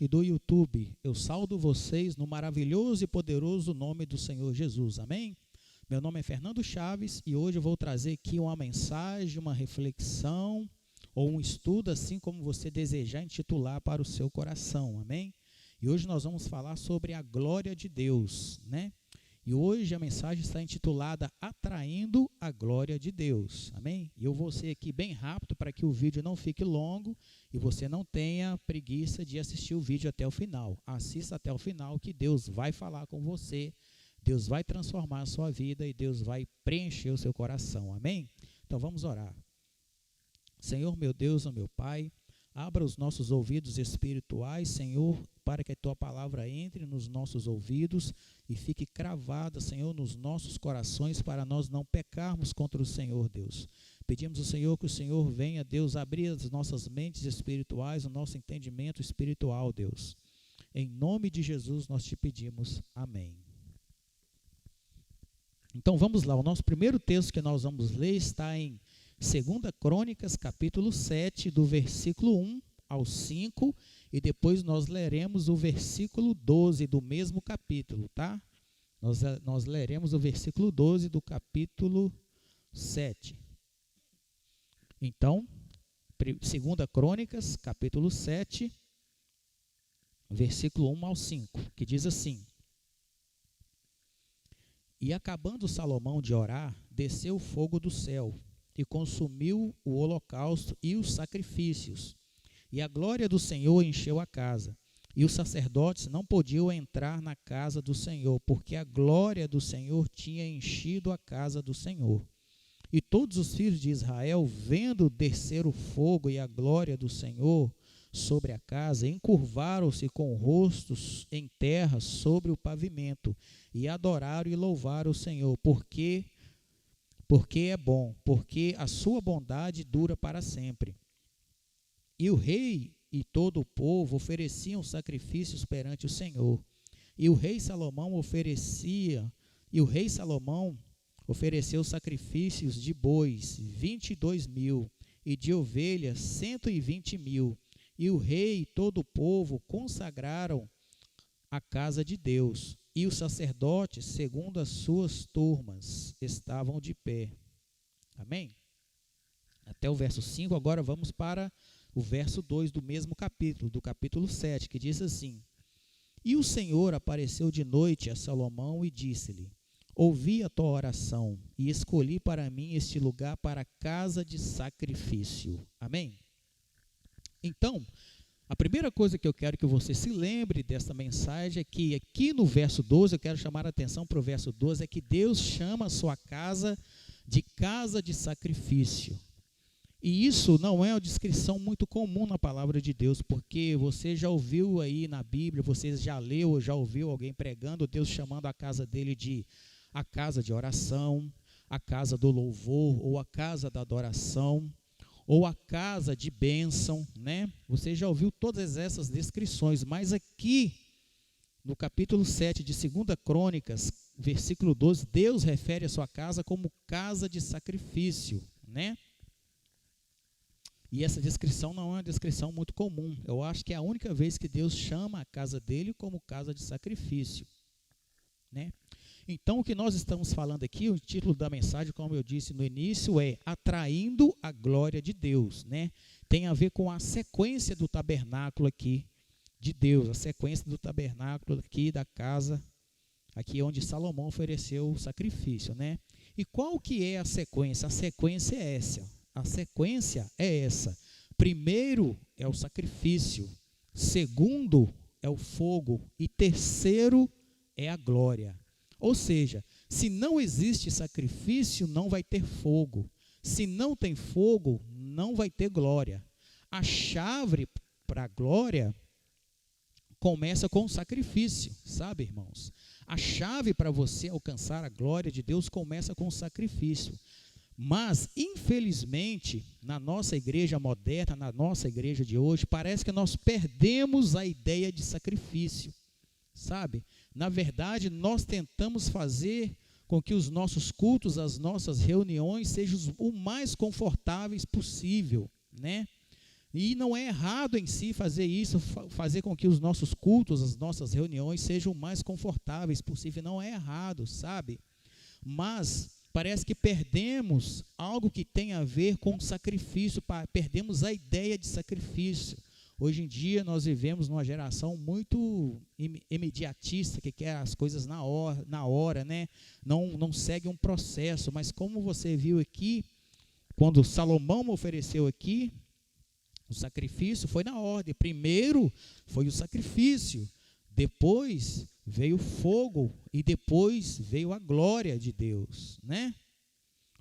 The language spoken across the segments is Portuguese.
e do YouTube. Eu saúdo vocês no maravilhoso e poderoso nome do Senhor Jesus. Amém? Meu nome é Fernando Chaves e hoje eu vou trazer aqui uma mensagem, uma reflexão ou um estudo, assim como você desejar intitular para o seu coração. Amém? E hoje nós vamos falar sobre a glória de Deus, né? E hoje a mensagem está intitulada Atraindo a Glória de Deus. Amém? E eu vou ser aqui bem rápido para que o vídeo não fique longo e você não tenha preguiça de assistir o vídeo até o final. Assista até o final que Deus vai falar com você, Deus vai transformar a sua vida e Deus vai preencher o seu coração. Amém? Então vamos orar. Senhor meu Deus, ó meu Pai, abra os nossos ouvidos espirituais, Senhor, para que a Tua palavra entre nos nossos ouvidos e fique cravada, Senhor, nos nossos corações, para nós não pecarmos contra o Senhor, Deus. Pedimos ao Senhor que o Senhor venha, Deus, abrir as nossas mentes espirituais, o nosso entendimento espiritual, Deus. Em nome de Jesus nós te pedimos. Amém. Então vamos lá, o nosso primeiro texto que nós vamos ler está em 2 Crônicas, capítulo 7, do versículo 1 ao 5, e depois nós leremos o versículo 12 do mesmo capítulo, tá? Nós leremos o versículo 12 do capítulo 7. Então, 2 Crônicas, capítulo 7, versículo 1 ao 5, que diz assim: E acabando Salomão de orar, desceu o fogo do céu, e consumiu o holocausto e os sacrifícios. E a glória do Senhor encheu a casa. E os sacerdotes não podiam entrar na casa do Senhor, porque a glória do Senhor tinha enchido a casa do Senhor. E todos os filhos de Israel, vendo descer o fogo e a glória do Senhor sobre a casa, encurvaram-se com rostos em terra sobre o pavimento, e adoraram e louvaram o Senhor, porque é bom, porque a sua bondade dura para sempre. E o rei e todo o povo ofereciam sacrifícios perante o Senhor. E o rei Salomão ofereceu sacrifícios de bois, 22.000, e de ovelhas, 120.000. E o rei e todo o povo consagraram a casa de Deus. E os sacerdotes, segundo as suas turmas, estavam de pé. Amém? Até o verso 5, agora vamos para o verso 2 do mesmo capítulo, do capítulo 7, que diz assim: E o Senhor apareceu de noite a Salomão e disse-lhe: Ouvi a tua oração e escolhi para mim este lugar para casa de sacrifício. Amém? Então, a primeira coisa que eu quero que você se lembre desta mensagem é que aqui no verso 12, eu quero chamar a atenção para o verso 12, é que Deus chama a sua casa de sacrifício. E isso não é uma descrição muito comum na palavra de Deus, porque você já ouviu aí na Bíblia, você já leu ou já ouviu alguém pregando, Deus chamando a casa dele de a casa de oração, a casa do louvor ou a casa da adoração, ou a casa de bênção, né? Você já ouviu todas essas descrições, mas aqui no capítulo 7 de 2 Crônicas, versículo 12, Deus refere a sua casa como casa de sacrifício, né? E essa descrição não é uma descrição muito comum. Eu acho que é a única vez que Deus chama a casa dele como casa de sacrifício, né? Então, o que nós estamos falando aqui, o título da mensagem, como eu disse no início, é Atraindo a Glória de Deus, né? Tem a ver com a sequência do tabernáculo aqui de Deus, a sequência do tabernáculo aqui da casa, aqui onde Salomão ofereceu o sacrifício, né? E qual que é a sequência? A sequência é essa. A sequência é essa. Primeiro é o sacrifício, segundo é o fogo e terceiro é a glória. Ou seja, se não existe sacrifício, não vai ter fogo. Se não tem fogo, não vai ter glória. A chave para a glória começa com o sacrifício, sabe, irmãos? A chave para você alcançar a glória de Deus começa com o sacrifício. Mas, infelizmente, na nossa igreja moderna, na nossa igreja de hoje, parece que nós perdemos a ideia de sacrifício, sabe? Na verdade, nós tentamos fazer com que os nossos cultos, as nossas reuniões sejam o mais confortáveis possível, né? E não é errado em si fazer isso, fazer com que os nossos cultos, as nossas reuniões sejam o mais confortáveis possível. Não é errado, sabe? Mas parece que perdemos algo que tem a ver com sacrifício, perdemos a ideia de sacrifício. Hoje em dia nós vivemos numa geração muito imediatista, que quer as coisas na hora, né? Não segue um processo, mas como você viu aqui, quando Salomão ofereceu aqui, o sacrifício foi na ordem. Primeiro foi o sacrifício, depois veio o fogo e depois veio a glória de Deus, né?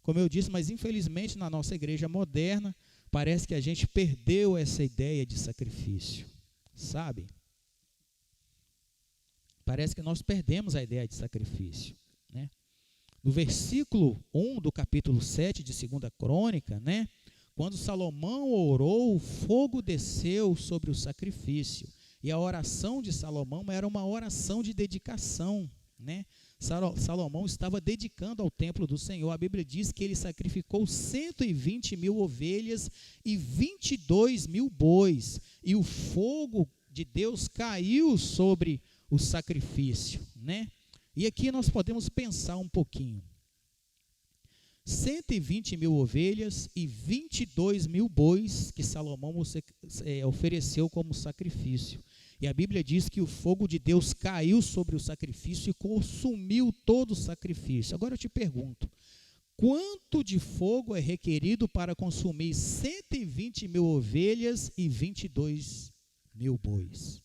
Como eu disse, mas infelizmente na nossa igreja moderna, parece que a gente perdeu essa ideia de sacrifício, sabe? Parece que nós perdemos a ideia de sacrifício, né? No versículo 1 do capítulo 7 de 2 Crônica, né? Quando Salomão orou, o fogo desceu sobre o sacrifício. E a oração de Salomão era uma oração de dedicação, né? Salomão estava dedicando ao templo do Senhor. A Bíblia diz que ele sacrificou 120.000 ovelhas e 22.000 bois. E o fogo de Deus caiu sobre o sacrifício, né? E aqui nós podemos pensar um pouquinho. 120.000 ovelhas e 22.000 bois que Salomão ofereceu como sacrifício. E a Bíblia diz que o fogo de Deus caiu sobre o sacrifício e consumiu todo o sacrifício. Agora eu te pergunto, quanto de fogo é requerido para consumir 120.000 ovelhas e 22.000 bois?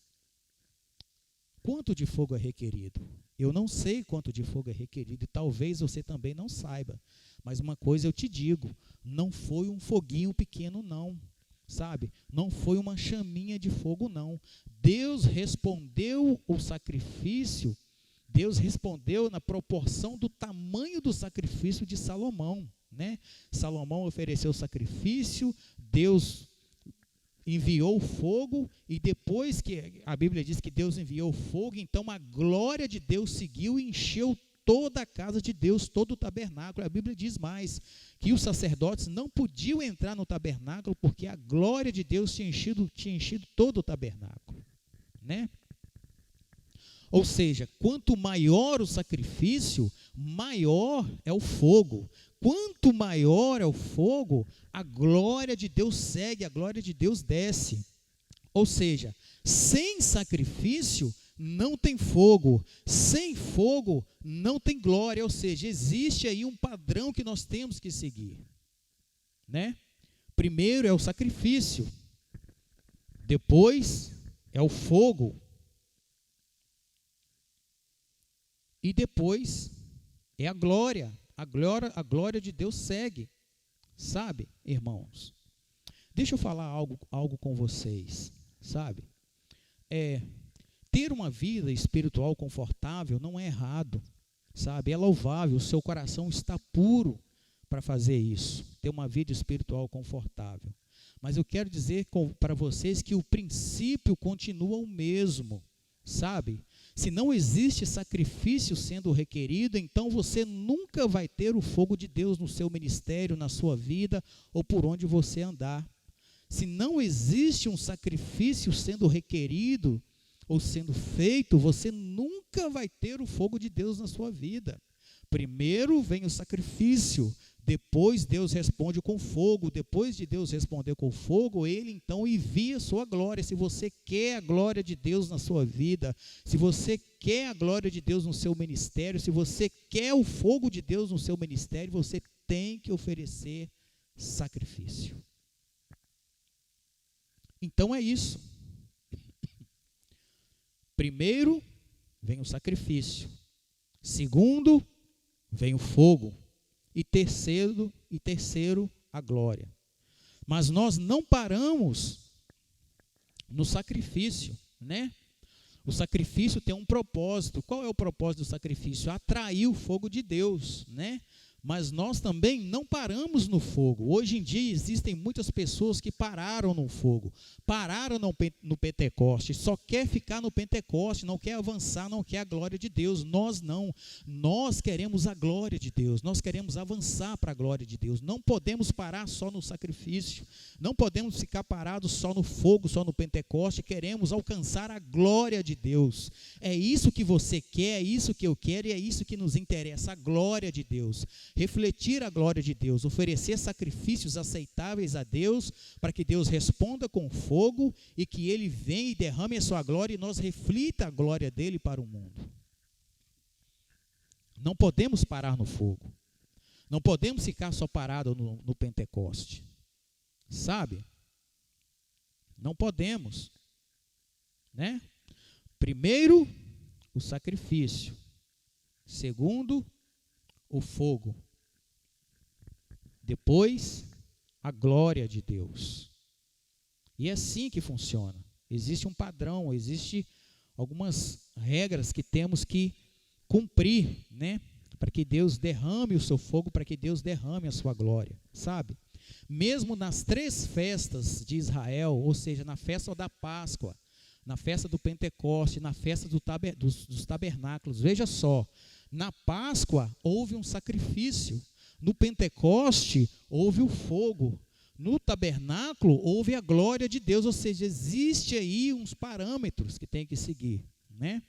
Quanto de fogo é requerido? Eu não sei quanto de fogo é requerido e talvez você também não saiba. Mas uma coisa eu te digo, não foi um foguinho pequeno não, sabe? Não foi uma chaminha de fogo não. Deus respondeu o sacrifício, Deus respondeu na proporção do tamanho do sacrifício de Salomão, né? Salomão ofereceu o sacrifício, Deus enviou o fogo, e depois que a Bíblia diz que Deus enviou o fogo, então a glória de Deus seguiu e encheu toda a casa de Deus, todo o tabernáculo. A Bíblia diz mais, que os sacerdotes não podiam entrar no tabernáculo, porque a glória de Deus tinha enchido todo o tabernáculo, né? Ou seja, quanto maior o sacrifício, maior é o fogo. Quanto maior é o fogo, a glória de Deus segue, a glória de Deus desce. Ou seja, sem sacrifício não tem fogo, sem fogo não tem glória. Ou seja, existe aí um padrão que nós temos que seguir, né? Primeiro é o sacrifício, depois é o fogo, e depois é a glória. A glória de Deus segue, sabe, irmãos? Deixa eu falar algo com vocês, sabe? Ter uma vida espiritual confortável não é errado, sabe? É louvável, o seu coração está puro para fazer isso, ter uma vida espiritual confortável. Mas eu quero dizer para vocês que o princípio continua o mesmo, sabe? Se não existe sacrifício sendo requerido, então você nunca vai ter o fogo de Deus no seu ministério, na sua vida ou por onde você andar. Se não existe um sacrifício sendo requerido ou sendo feito, você nunca vai ter o fogo de Deus na sua vida. Primeiro vem o sacrifício, depois Deus responde com fogo. Depois de Deus responder com fogo, Ele então envia a sua glória. Se você quer a glória de Deus na sua vida, se você quer a glória de Deus no seu ministério, se você quer o fogo de Deus no seu ministério, você tem que oferecer sacrifício. Então é isso. Primeiro vem o sacrifício, segundo vem o fogo, e terceiro a glória. Mas nós não paramos no sacrifício, né? O sacrifício tem um propósito. Qual é o propósito do sacrifício? Atrair o fogo de Deus, né? Mas nós também não paramos no fogo. Hoje em dia existem muitas pessoas que pararam no fogo, pararam no Pentecoste, só quer ficar no Pentecoste, não quer avançar, não quer a glória de Deus. Nós não, nós queremos a glória de Deus, nós queremos avançar para a glória de Deus. Não podemos parar só no sacrifício, não podemos ficar parados só no fogo, só no Pentecoste. Queremos alcançar a glória de Deus. É isso que você quer, é isso que eu quero e é isso que nos interessa, a glória de Deus. Refletir a glória de Deus, oferecer sacrifícios aceitáveis a Deus, para que Deus responda com fogo e que Ele venha e derrame a sua glória e nós reflita a glória dEle para o mundo. Não podemos parar no fogo, não podemos ficar só parados no Pentecoste, sabe? Não podemos, né? Primeiro, o sacrifício. Segundo, o fogo. Depois, a glória de Deus. E é assim que funciona. Existe um padrão, existe algumas regras que temos que cumprir, né? Para que Deus derrame o seu fogo, para que Deus derrame a sua glória, sabe? Mesmo nas 3 festas de Israel, ou seja, na festa da Páscoa, na festa do Pentecoste, na festa dos tabernáculos, veja só, na Páscoa houve um sacrifício, no Pentecoste houve o fogo, no tabernáculo houve a glória de Deus, ou seja, existe aí uns parâmetros que tem que seguir, né?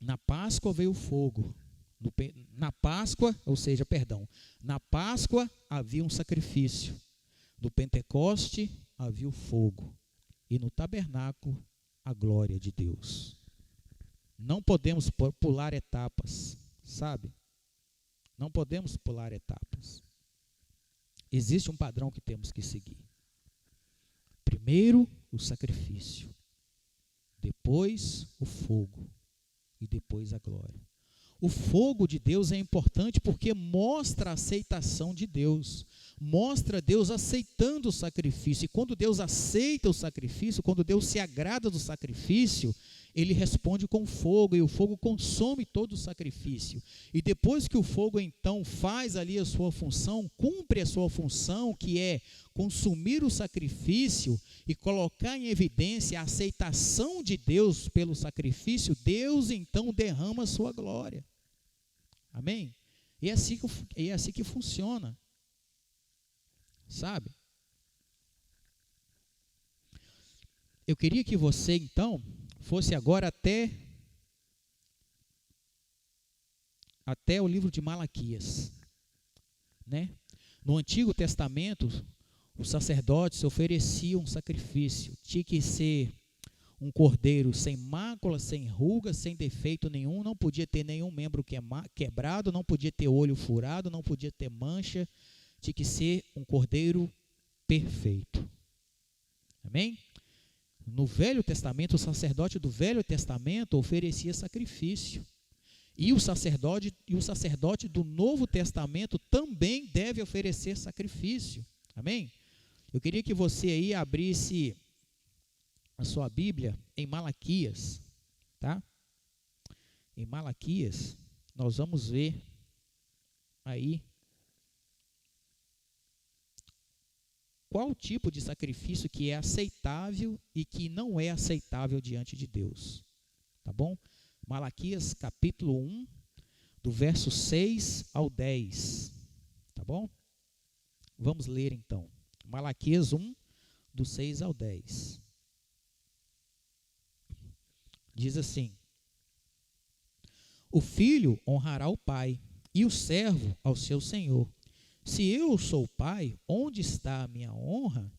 Na Páscoa veio o fogo, na Páscoa havia um sacrifício, no Pentecoste havia o fogo e no tabernáculo a glória de Deus. Não podemos pular etapas, sabe? Não podemos pular etapas. Existe um padrão que temos que seguir. Primeiro, o sacrifício. Depois, o fogo. E depois, a glória. O fogo de Deus é importante porque mostra a aceitação de Deus. Mostra Deus aceitando o sacrifício. E quando Deus aceita o sacrifício, quando Deus se agrada do sacrifício, Ele responde com fogo, e o fogo consome todo o sacrifício. E depois que o fogo então faz ali a sua função, cumpre a sua função, que é consumir o sacrifício e colocar em evidência a aceitação de Deus pelo sacrifício, Deus então derrama a sua glória. Amém? E é assim que funciona. Sabe? Eu queria que você então fosse agora até o livro de Malaquias, né? No Antigo Testamento, os sacerdotes ofereciam um sacrifício, tinha que ser um cordeiro sem mácula, sem ruga, sem defeito nenhum, não podia ter nenhum membro quebrado, não podia ter olho furado, não podia ter mancha, tinha que ser um cordeiro perfeito. Amém? No Velho Testamento, o sacerdote do Velho Testamento oferecia sacrifício. E o sacerdote do Novo Testamento também deve oferecer sacrifício. Amém? Eu queria que você aí abrisse a sua Bíblia em Malaquias, tá? Em Malaquias, nós vamos ver aí qual tipo de sacrifício que é aceitável e que não é aceitável diante de Deus, tá bom? Malaquias capítulo 1, do verso 6 ao 10, tá bom? Vamos ler então, Malaquias 1, do 6 ao 10. Diz assim: o filho honrará o pai, e o servo ao seu senhor. Se eu sou pai, onde está a minha honra,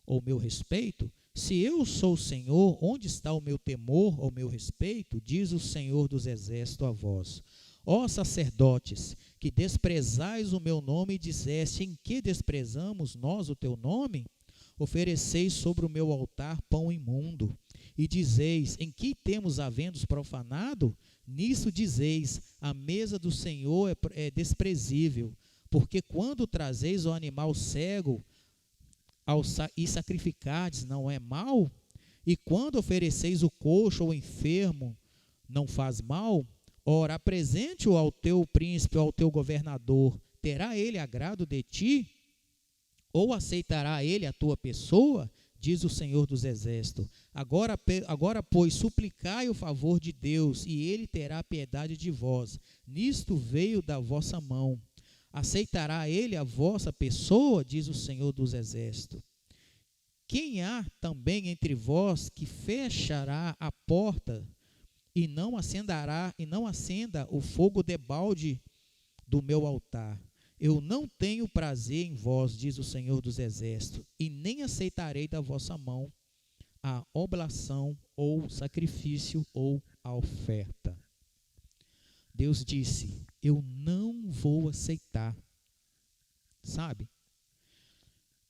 ou meu respeito? Se eu sou o Senhor, onde está o meu temor ou meu respeito? Diz o Senhor dos exércitos a vós. Ó sacerdotes, que desprezais o meu nome e disseste: em que desprezamos nós o teu nome? Ofereceis sobre o meu altar pão imundo, e dizeis: em que temos havendos profanado? Nisso dizeis: a mesa do Senhor é desprezível. Porque quando trazeis o animal cego e sacrificardes, não é mal? E quando ofereceis o coxo ou enfermo, não faz mal? Ora, apresente-o ao teu príncipe, ao teu governador. Terá ele agrado de ti? Ou aceitará ele a tua pessoa? Diz o Senhor dos Exércitos. Agora, pois, suplicai o favor de Deus, e ele terá piedade de vós. Nisto veio da vossa mão. Aceitará ele a vossa pessoa? Diz o Senhor dos Exércitos. Quem há também entre vós que fechará a porta e não acenda o fogo debalde do meu altar? Eu não tenho prazer em vós, diz o Senhor dos Exércitos, e nem aceitarei da vossa mão a oblação, ou sacrifício, ou a oferta. Deus disse, eu não vou aceitar. Sabe?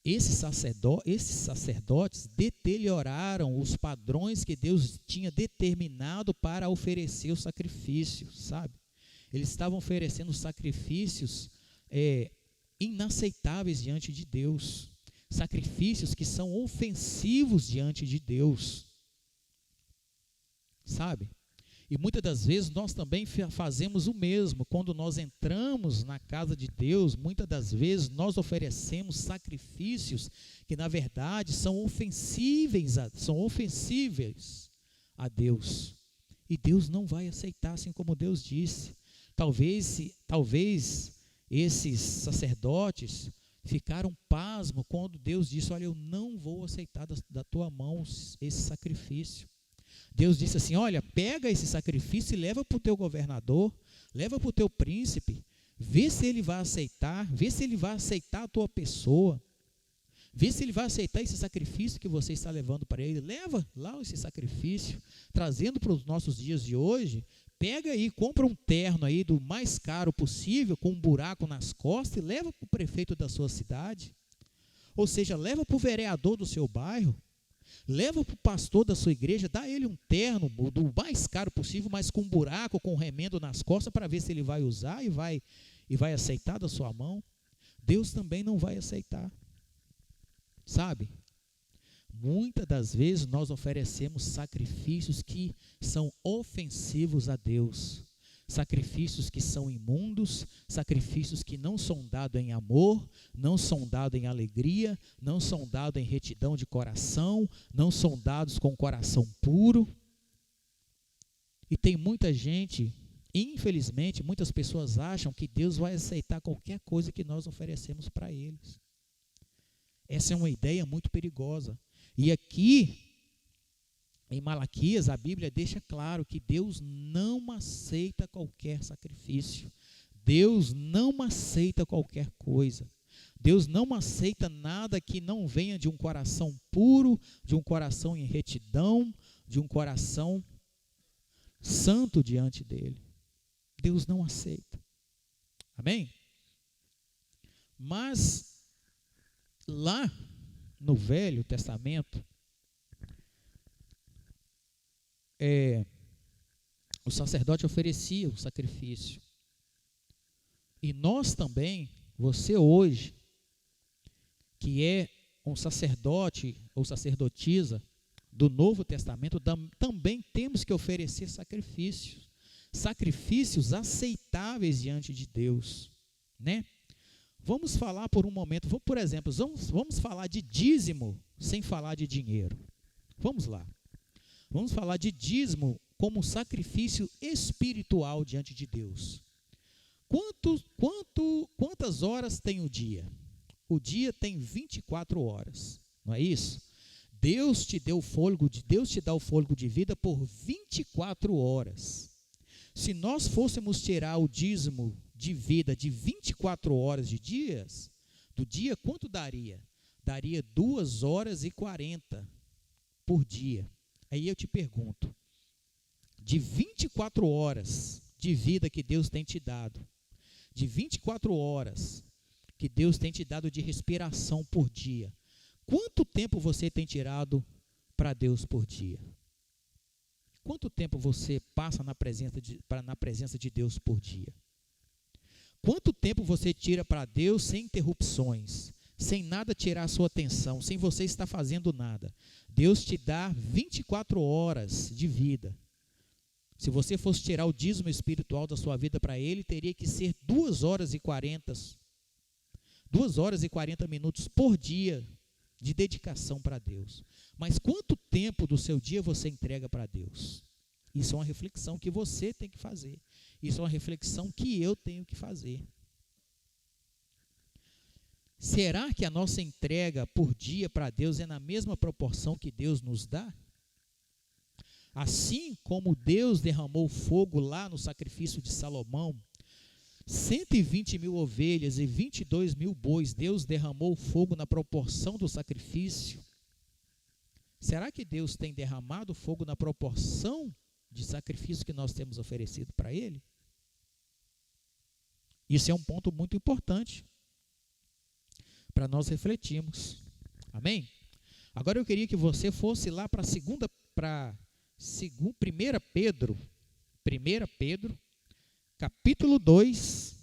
Esses sacerdotes deterioraram os padrões que Deus tinha determinado para oferecer o sacrifício, sabe? Eles estavam oferecendo sacrifícios inaceitáveis diante de Deus, sacrifícios que são ofensivos diante de Deus, sabe? E muitas das vezes nós também fazemos o mesmo. Quando nós entramos na casa de Deus, muitas das vezes nós oferecemos sacrifícios que na verdade são ofensíveis a Deus. E Deus não vai aceitar, assim como Deus disse. Talvez esses sacerdotes ficaram pasmos quando Deus disse, olha, eu não vou aceitar da tua mão esse sacrifício. Deus disse assim, olha, pega esse sacrifício e leva para o teu governador, leva para o teu príncipe, vê se ele vai aceitar, vê se ele vai aceitar a tua pessoa, vê se ele vai aceitar esse sacrifício que você está levando para ele. Leva lá esse sacrifício, trazendo para os nossos dias de hoje. Pega aí, compra um terno aí do mais caro possível, com um buraco nas costas, e leva para o prefeito da sua cidade. Ou seja, leva para o vereador do seu bairro, leva para o pastor da sua igreja, dá ele um terno do mais caro possível, mas com um buraco, com um remendo nas costas, para ver se ele vai usar e vai aceitar da sua mão. Deus também não vai aceitar. Sabe? Muitas das vezes nós oferecemos sacrifícios que são ofensivos a Deus, sacrifícios que são imundos, sacrifícios que não são dados em amor, não são dados em alegria, não são dados em retidão de coração, não são dados com coração puro. E tem muita gente, infelizmente, muitas pessoas acham que Deus vai aceitar qualquer coisa que nós oferecemos para eles. Essa é uma ideia muito perigosa. E aqui, em Malaquias, a Bíblia deixa claro que Deus não aceita qualquer sacrifício. Deus não aceita qualquer coisa. Deus não aceita nada que não venha de um coração puro, de um coração em retidão, de um coração santo diante dele. Deus não aceita. Amém? Mas lá no Velho Testamento, o sacerdote oferecia o sacrifício. E nós também, você hoje, que é um sacerdote ou sacerdotisa do Novo Testamento, também temos que oferecer sacrifícios. Sacrifícios aceitáveis diante de Deus, né? Vamos falar por um momento, por exemplo, vamos falar de dízimo sem falar de dinheiro. Vamos lá. Vamos falar de dízimo como sacrifício espiritual diante de Deus. Quantas horas tem o dia? O dia tem 24 horas, não é isso? Deus te dá o fôlego de vida por 24 horas. Se nós fôssemos tirar o dízimo de vida de 24 horas do dia, quanto daria? Daria 2 horas e 40 por dia. Aí eu te pergunto, de 24 horas de vida que Deus tem te dado, de 24 horas que Deus tem te dado de respiração por dia, quanto tempo você tem tirado para Deus por dia? Quanto tempo você passa na presença de Deus por dia? Quanto tempo você tira para Deus sem interrupções, sem nada tirar a sua atenção, sem você estar fazendo nada? Deus te dá 24 horas de vida. Se você fosse tirar o dízimo espiritual da sua vida para ele, teria que ser 2 horas e 40 minutos por dia de dedicação para Deus. Mas quanto tempo do seu dia você entrega para Deus? Isso é uma reflexão que você tem que fazer. Isso é uma reflexão que eu tenho que fazer. Será que a nossa entrega por dia para Deus é na mesma proporção que Deus nos dá? Assim como Deus derramou fogo lá no sacrifício de Salomão, 120.000 ovelhas e 22.000 bois, Deus derramou fogo na proporção do sacrifício. Será que Deus tem derramado fogo na proporção de sacrifício que nós temos oferecido para Ele? Isso é um ponto muito importante para nós refletirmos. Amém? Agora eu queria que você fosse lá para 1 Pedro, capítulo 2,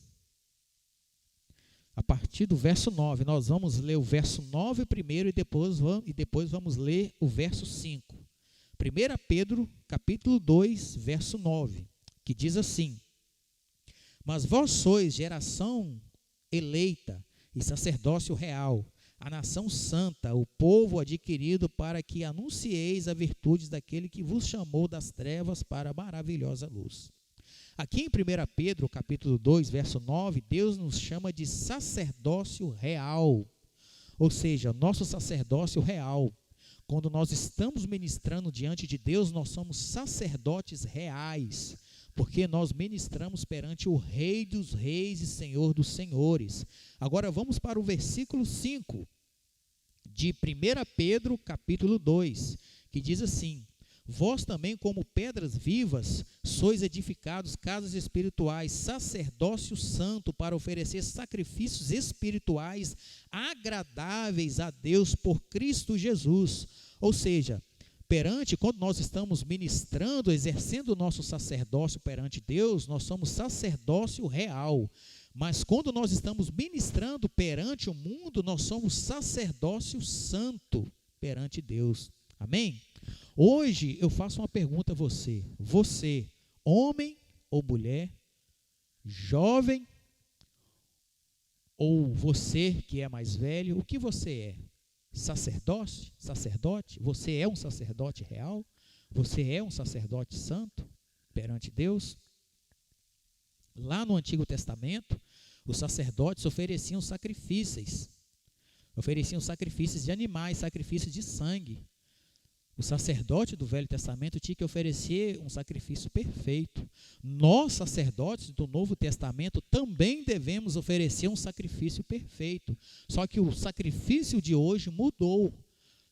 a partir do verso 9. Nós vamos ler o verso 9 primeiro e depois vamos ler o verso 5. 1 Pedro, capítulo 2, verso 9, que diz assim: Mas vós sois geração eleita e sacerdócio real, a nação santa, o povo adquirido, para que anuncieis as virtudes daquele que vos chamou das trevas para a maravilhosa luz. Aqui em 1 Pedro, capítulo 2, verso 9, Deus nos chama de sacerdócio real, ou seja, nosso sacerdócio real. Quando nós estamos ministrando diante de Deus, nós somos sacerdotes reais, porque nós ministramos perante o Rei dos Reis e Senhor dos Senhores. Agora vamos para o versículo 5 de 1 Pedro, capítulo 2, que diz assim: Vós também, como pedras vivas, sois edificados casas espirituais, sacerdócio santo, para oferecer sacrifícios espirituais agradáveis a Deus por Cristo Jesus. Ou seja, quando nós estamos ministrando, exercendo o nosso sacerdócio perante Deus, nós somos sacerdócio real. Mas quando nós estamos ministrando perante o mundo, nós somos sacerdócio santo perante Deus. Amém? Hoje eu faço uma pergunta a você. Você, homem ou mulher, jovem, ou você que é mais velho, o que você é? Sacerdote? Você é um sacerdote real? Você é um sacerdote santo perante Deus? Lá no Antigo Testamento, os sacerdotes ofereciam sacrifícios de animais, sacrifícios de sangue. O sacerdote do Velho Testamento tinha que oferecer um sacrifício perfeito. Nós, sacerdotes do Novo Testamento, também devemos oferecer um sacrifício perfeito. Só que o sacrifício de hoje mudou,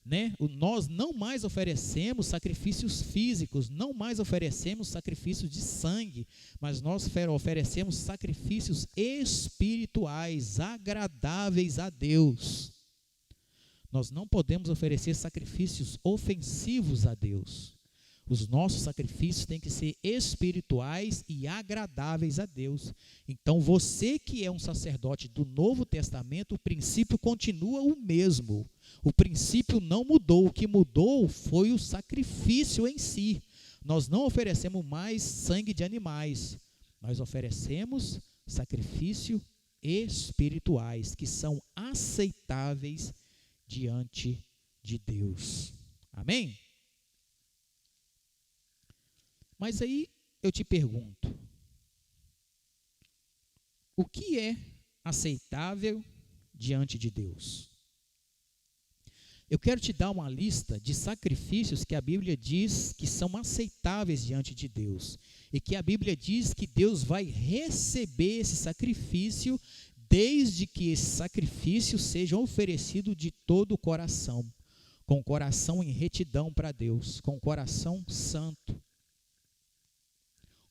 né? Nós não mais oferecemos sacrifícios físicos, não mais oferecemos sacrifícios de sangue, mas nós oferecemos sacrifícios espirituais, agradáveis a Deus. Nós não podemos oferecer sacrifícios ofensivos a Deus. Os nossos sacrifícios têm que ser espirituais e agradáveis a Deus. Então, você que é um sacerdote do Novo Testamento, o princípio continua o mesmo. O princípio não mudou. O que mudou foi o sacrifício em si. Nós não oferecemos mais sangue de animais. Nós oferecemos sacrifícios espirituais, que são aceitáveis diante de Deus. Amém? Mas aí eu te pergunto, o que é aceitável diante de Deus? Eu quero te dar uma lista de sacrifícios que a Bíblia diz que são aceitáveis diante de Deus, e que a Bíblia diz que Deus vai receber esse sacrifício, desde que esse sacrifício seja oferecido de todo o coração, com o coração em retidão para Deus, com o coração santo,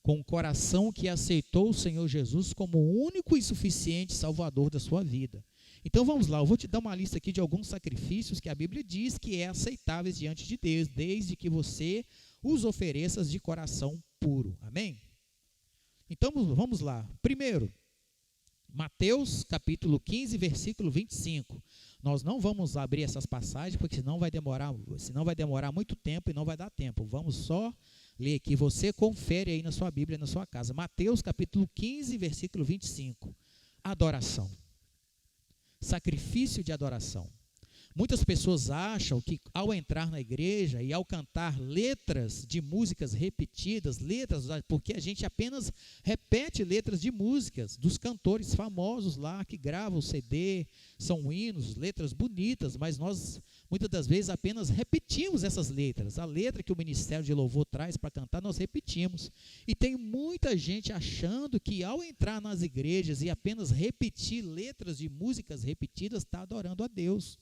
com o coração que aceitou o Senhor Jesus como o único e suficiente Salvador da sua vida. Então vamos lá, eu vou te dar uma lista aqui de alguns sacrifícios que a Bíblia diz que é aceitáveis diante de Deus, desde que você os ofereças de coração puro. Amém? Então vamos lá. Primeiro, Mateus capítulo 15, versículo 25. Nós não vamos abrir essas passagens, porque senão vai demorar muito tempo e não vai dar tempo. Vamos só ler aqui, você confere aí na sua Bíblia, na sua casa. Mateus capítulo 15, versículo 25. Adoração. Sacrifício de adoração. Muitas pessoas acham que ao entrar na igreja e ao cantar letras de músicas repetidas, porque a gente apenas repete letras de músicas dos cantores famosos lá que gravam o CD, são hinos, letras bonitas, mas nós muitas das vezes apenas repetimos essas letras. A letra que o Ministério de Louvor traz para cantar, nós repetimos. E tem muita gente achando que ao entrar nas igrejas e apenas repetir letras de músicas repetidas, está adorando a Deus.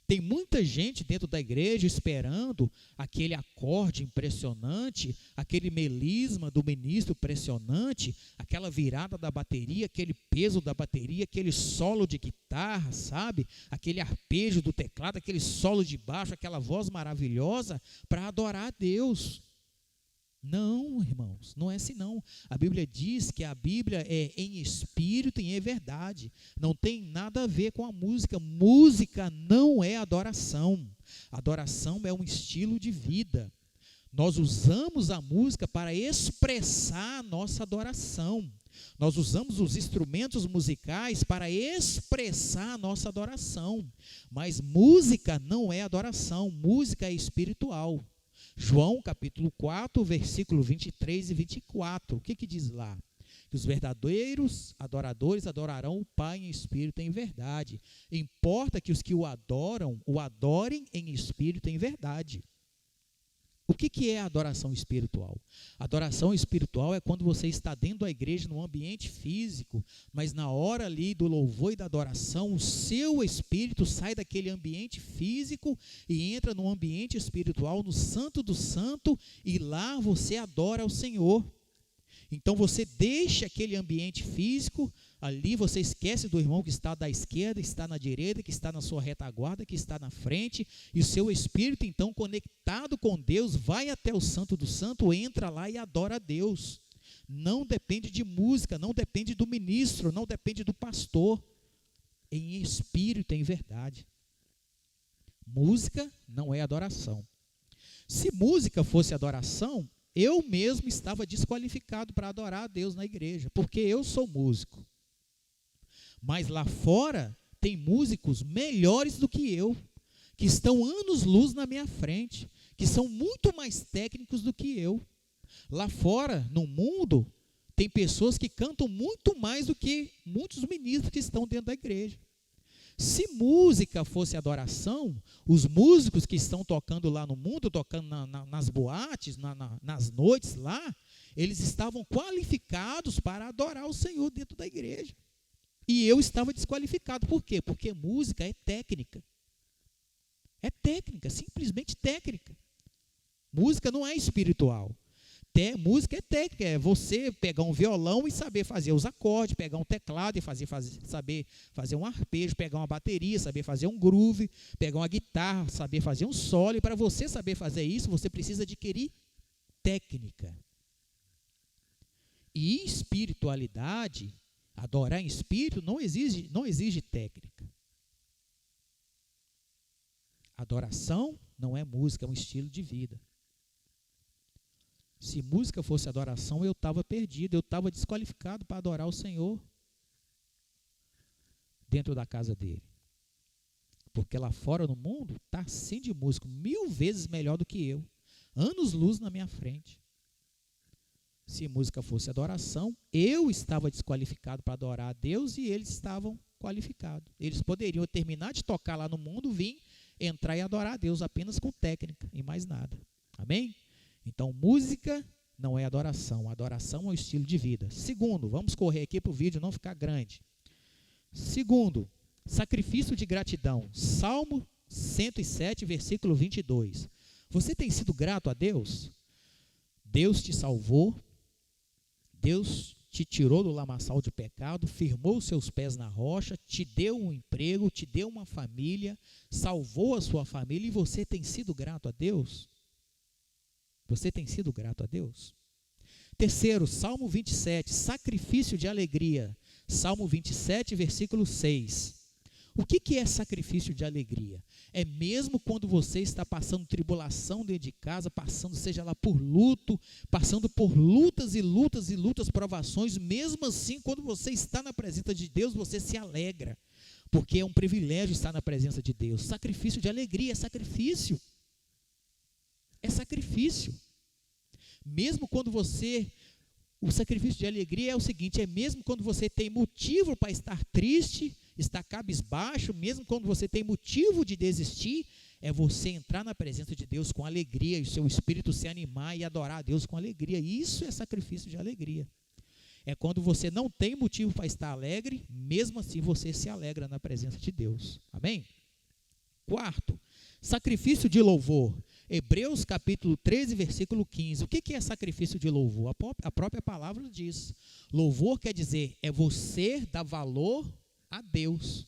Tem muita gente dentro da igreja esperando aquele acorde impressionante, aquele melisma do ministro impressionante, aquela virada da bateria, aquele peso da bateria, aquele solo de guitarra, sabe? Aquele arpejo do teclado, aquele solo de baixo, aquela voz maravilhosa para adorar a Deus. Não, irmãos, não é assim não. A Bíblia diz que a Bíblia é em espírito e em verdade. Não tem nada a ver com a música. Música não é adoração. Adoração é um estilo de vida. Nós usamos a música para expressar a nossa adoração. Nós usamos os instrumentos musicais para expressar a nossa adoração. Mas música não é adoração. Música é espiritual. João capítulo 4, versículo 23 e 24, o que diz lá? Que os verdadeiros adoradores adorarão o Pai em espírito e em verdade. Importa que os que o adorem em espírito e em verdade. O que é a adoração espiritual? A adoração espiritual é quando você está dentro da igreja, num ambiente físico, mas na hora ali do louvor e da adoração, o seu espírito sai daquele ambiente físico e entra no ambiente espiritual, no Santo do Santo, e lá você adora ao Senhor. Então você deixa aquele ambiente físico, ali você esquece do irmão que está da esquerda, que está na direita, que está na sua retaguarda, que está na frente, e o seu espírito então conectado com Deus, vai até o Santo do Santo, entra lá e adora a Deus. Não depende de música, não depende do ministro, não depende do pastor, em espírito, em verdade. Música não é adoração. Se música fosse adoração, eu mesmo estava desqualificado para adorar a Deus na igreja, porque eu sou músico. Mas lá fora tem músicos melhores do que eu, que estão anos-luz na minha frente, que são muito mais técnicos do que eu. Lá fora, no mundo, tem pessoas que cantam muito mais do que muitos ministros que estão dentro da igreja. Se música fosse adoração, os músicos que estão tocando lá no mundo, tocando nas boates, nas noites lá, eles estavam qualificados para adorar o Senhor dentro da igreja. E eu estava desqualificado. Por quê? Porque música é técnica. É técnica, simplesmente técnica. Música não é espiritual. Música é técnica, é você pegar um violão e saber fazer os acordes, pegar um teclado e saber fazer um arpejo, pegar uma bateria, saber fazer um groove, pegar uma guitarra, saber fazer um solo. E para você saber fazer isso, você precisa adquirir técnica. E espiritualidade, adorar em espírito, não exige técnica. Adoração não é música, é um estilo de vida. Se música fosse adoração, eu estava perdido, eu estava desqualificado para adorar o Senhor dentro da casa dele. Porque lá fora no mundo está assim de músico, 1000 vezes melhor do que eu, anos-luz na minha frente. Se música fosse adoração, eu estava desqualificado para adorar a Deus e eles estavam qualificados. Eles poderiam terminar de tocar lá no mundo, vir, entrar e adorar a Deus apenas com técnica e mais nada. Amém? Então, música não é adoração. Adoração é um estilo de vida. Segundo, vamos correr aqui para o vídeo não ficar grande. Segundo, sacrifício de gratidão. Salmo 107, versículo 22. Você tem sido grato a Deus? Deus te salvou. Deus te tirou do lamaçal de pecado, firmou os seus pés na rocha, te deu um emprego, te deu uma família, salvou a sua família e você tem sido grato a Deus? Você tem sido grato a Deus? Terceiro, Salmo 27, sacrifício de alegria. Salmo 27, versículo 6. O que é sacrifício de alegria? É mesmo quando você está passando tribulação dentro de casa, passando, seja lá por luto, passando por lutas e lutas e lutas, provações, mesmo assim, quando você está na presença de Deus, você se alegra, porque é um privilégio estar na presença de Deus. Sacrifício de alegria é sacrifício. É sacrifício. Mesmo quando o sacrifício de alegria é o seguinte, é mesmo quando você tem motivo para estar triste, estar cabisbaixo, mesmo quando você tem motivo de desistir, é você entrar na presença de Deus com alegria e o seu espírito se animar e adorar a Deus com alegria. Isso é sacrifício de alegria. É quando você não tem motivo para estar alegre, mesmo assim você se alegra na presença de Deus. Amém? Quarto, sacrifício de louvor. Hebreus capítulo 13, versículo 15. O que é sacrifício de louvor? A própria palavra diz. Louvor quer dizer, é você dar valor a Deus.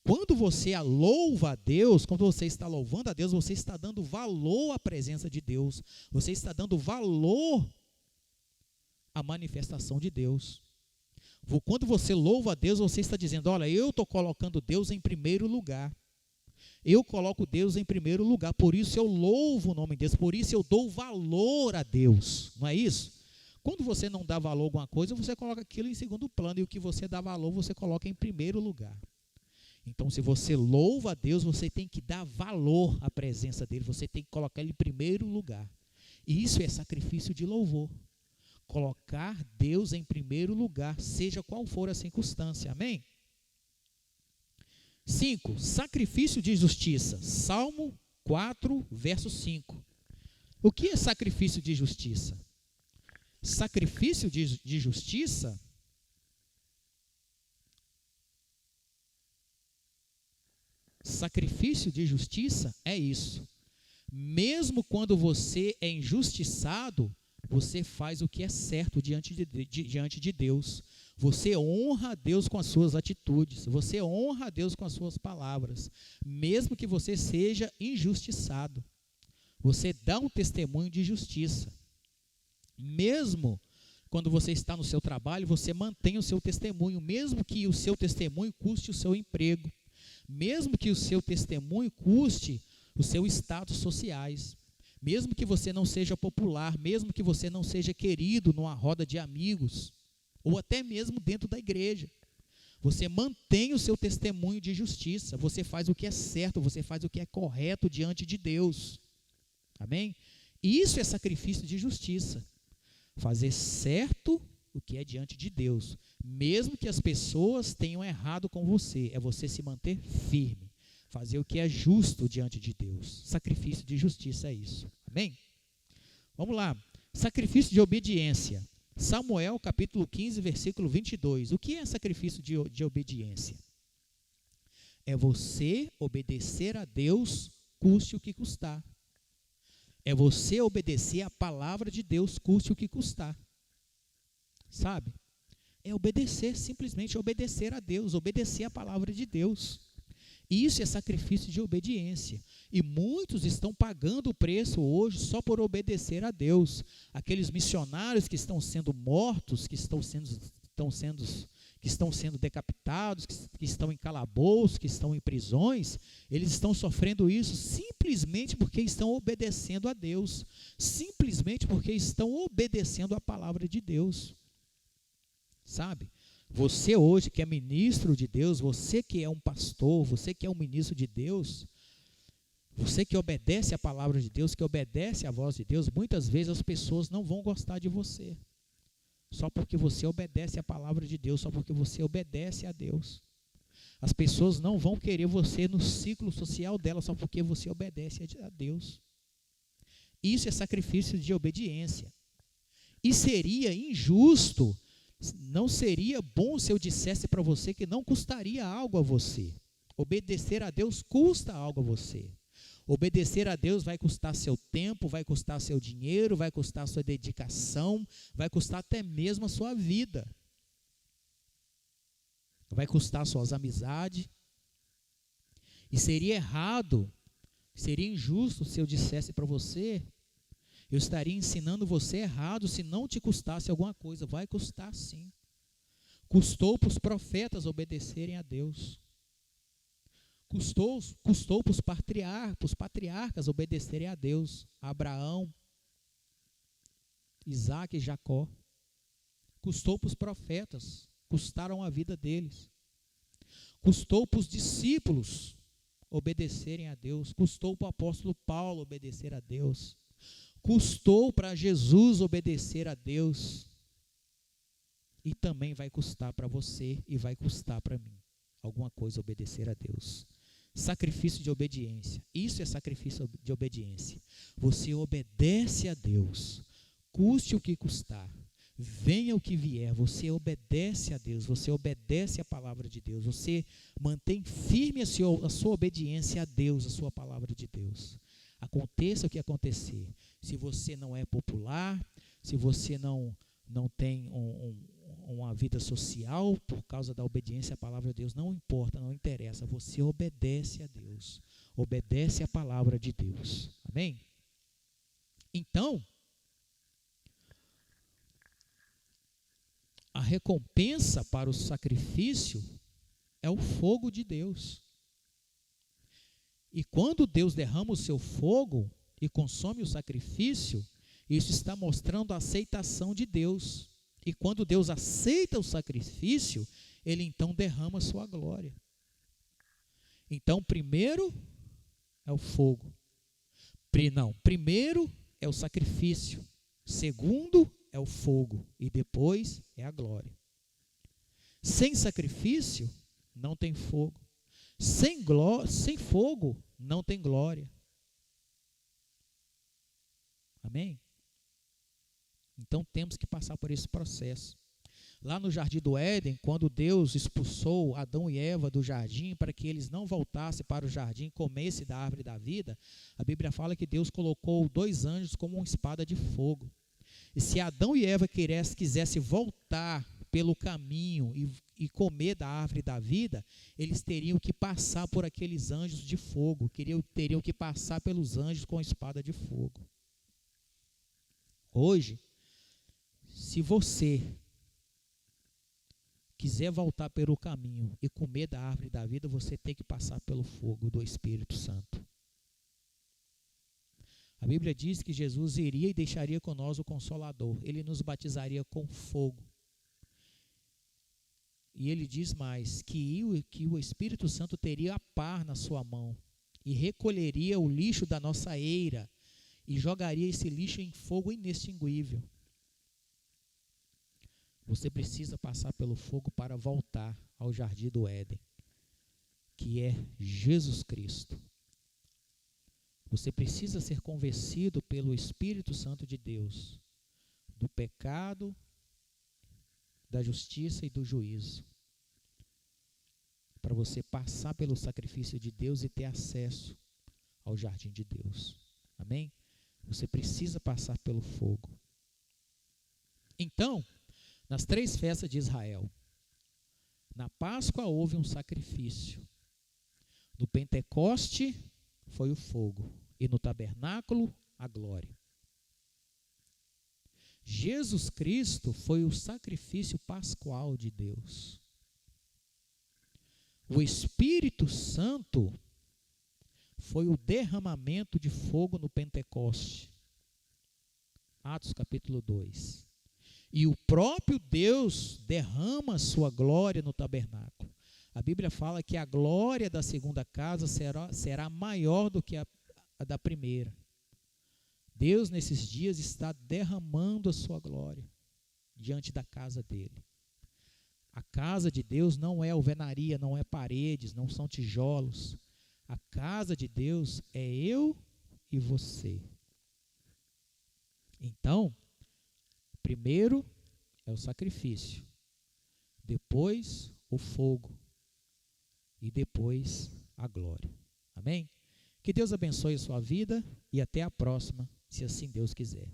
Quando você louva a Deus, quando você está louvando a Deus, você está dando valor à presença de Deus. Você está dando valor à manifestação de Deus. Quando você louva a Deus, você está dizendo, olha, eu estou colocando Deus em primeiro lugar. Eu coloco Deus em primeiro lugar, por isso eu louvo o nome de Deus, por isso eu dou valor a Deus. Não é isso? Quando você não dá valor a alguma coisa, você coloca aquilo em segundo plano, e o que você dá valor, você coloca em primeiro lugar. Então, se você louva a Deus, você tem que dar valor à presença dele, você tem que colocar ele em primeiro lugar. E isso é sacrifício de louvor. Colocar Deus em primeiro lugar, seja qual for a circunstância. Amém? 5. Sacrifício de justiça. Salmo 4, verso 5. O que é sacrifício de justiça? Sacrifício de justiça é isso. Mesmo quando você é injustiçado, você faz o que é certo diante de Deus. Você honra a Deus com as suas atitudes. Você honra a Deus com as suas palavras. Mesmo que você seja injustiçado. Você dá um testemunho de justiça. Mesmo quando você está no seu trabalho, você mantém o seu testemunho, mesmo que o seu testemunho custe o seu emprego, mesmo que o seu testemunho custe os seus status sociais, mesmo que você não seja popular, mesmo que você não seja querido numa roda de amigos, ou até mesmo dentro da igreja. Você mantém o seu testemunho de justiça, você faz o que é certo, você faz o que é correto diante de Deus. Amém? E isso é sacrifício de justiça. Fazer certo o que é diante de Deus, mesmo que as pessoas tenham errado com você, é você se manter firme, fazer o que é justo diante de Deus. Sacrifício de justiça é isso. Amém? Vamos lá. Sacrifício de obediência. Samuel capítulo 15, versículo 22. O que é sacrifício de obediência? É você obedecer a Deus, custe o que custar. É você obedecer a palavra de Deus, custe o que custar. Sabe? É obedecer, simplesmente obedecer a Deus, obedecer a palavra de Deus. Isso é sacrifício de obediência. E muitos estão pagando o preço hoje só por obedecer a Deus. Aqueles missionários que estão sendo mortos, que estão sendo decapitados, que estão em calabouços, que estão em prisões, eles estão sofrendo isso simplesmente porque estão obedecendo a Deus, simplesmente porque estão obedecendo a palavra de Deus. Sabe? Você hoje que é ministro de Deus, você que é um pastor, você que é um ministro de Deus, você que obedece a palavra de Deus, que obedece a voz de Deus, muitas vezes as pessoas não vão gostar de você. Só porque você obedece a palavra de Deus, só porque você obedece a Deus. As pessoas não vão querer você no ciclo social dela, só porque você obedece a Deus. Isso é sacrifício de obediência. E seria injusto, não seria bom se eu dissesse para você que não custaria algo a você. Obedecer a Deus custa algo a você. Obedecer a Deus vai custar seu tempo, vai custar seu dinheiro, vai custar sua dedicação, vai custar até mesmo a sua vida. Vai custar suas amizades. E seria errado, seria injusto se eu dissesse para você, eu estaria ensinando você errado se não te custasse alguma coisa. Vai custar sim. Custou para os profetas obedecerem a Deus. Custou para os patriarcas obedecerem a Deus. Abraão, Isaac e Jacó. Custou para os profetas, custaram a vida deles. Custou para os discípulos obedecerem a Deus. Custou para o apóstolo Paulo obedecer a Deus. Custou para Jesus obedecer a Deus. E também vai custar para você e vai custar para mim alguma coisa obedecer a Deus. Sacrifício de obediência. Isso é sacrifício de obediência. Você obedece a Deus, custe o que custar, venha o que vier, você obedece a Deus, você obedece a palavra de Deus, você mantém firme a sua obediência a Deus, a sua palavra de Deus. Aconteça o que acontecer. Se você não é popular, se você não tem uma vida social por causa da obediência à palavra de Deus, não importa, não interessa, você obedece a Deus, obedece a palavra de Deus. Amém? Então, a recompensa para o sacrifício é o fogo de Deus. E quando Deus derrama o seu fogo e consome o sacrifício, isso está mostrando a aceitação de Deus. E quando Deus aceita o sacrifício, Ele então derrama a sua glória. Então, primeiro é o fogo. Primeiro é o sacrifício. Segundo é o fogo. E depois é a glória. Sem sacrifício, não tem fogo. Sem fogo, não tem glória. Amém? Então temos que passar por esse processo. Lá no Jardim do Éden, quando Deus expulsou Adão e Eva do jardim para que eles não voltassem para o jardim e comessem da árvore da vida, a Bíblia fala que Deus colocou 2 anjos como uma espada de fogo. E se Adão e Eva quisessem voltar pelo caminho e comer da árvore da vida, eles teriam que passar por aqueles anjos de fogo, teriam que passar pelos anjos com a espada de fogo. Hoje, se você quiser voltar pelo caminho e comer da árvore da vida, você tem que passar pelo fogo do Espírito Santo. A Bíblia diz que Jesus iria e deixaria com nós o Consolador. Ele nos batizaria com fogo. E ele diz mais, que o Espírito Santo teria a pá na sua mão e recolheria o lixo da nossa eira e jogaria esse lixo em fogo inextinguível. Você precisa passar pelo fogo para voltar ao Jardim do Éden, que é Jesus Cristo. Você precisa ser convencido pelo Espírito Santo de Deus do pecado, da justiça e do juízo, para você passar pelo sacrifício de Deus e ter acesso ao jardim de Deus. Amém? Você precisa passar pelo fogo. Então, nas 3 festas de Israel, na Páscoa houve um sacrifício. No Pentecoste foi o fogo. E no tabernáculo, a glória. Jesus Cristo foi o sacrifício pascual de Deus. O Espírito Santo foi o derramamento de fogo no Pentecoste. Atos capítulo 2. E o próprio Deus derrama a sua glória no tabernáculo. A Bíblia fala que a glória da segunda casa será maior do que a da primeira. Deus, nesses dias, está derramando a sua glória diante da casa dele. A casa de Deus não é alvenaria, não é paredes, não são tijolos. A casa de Deus é eu e você. Então, primeiro é o sacrifício, depois o fogo e depois a glória. Amém? Que Deus abençoe a sua vida e até a próxima, se assim Deus quiser.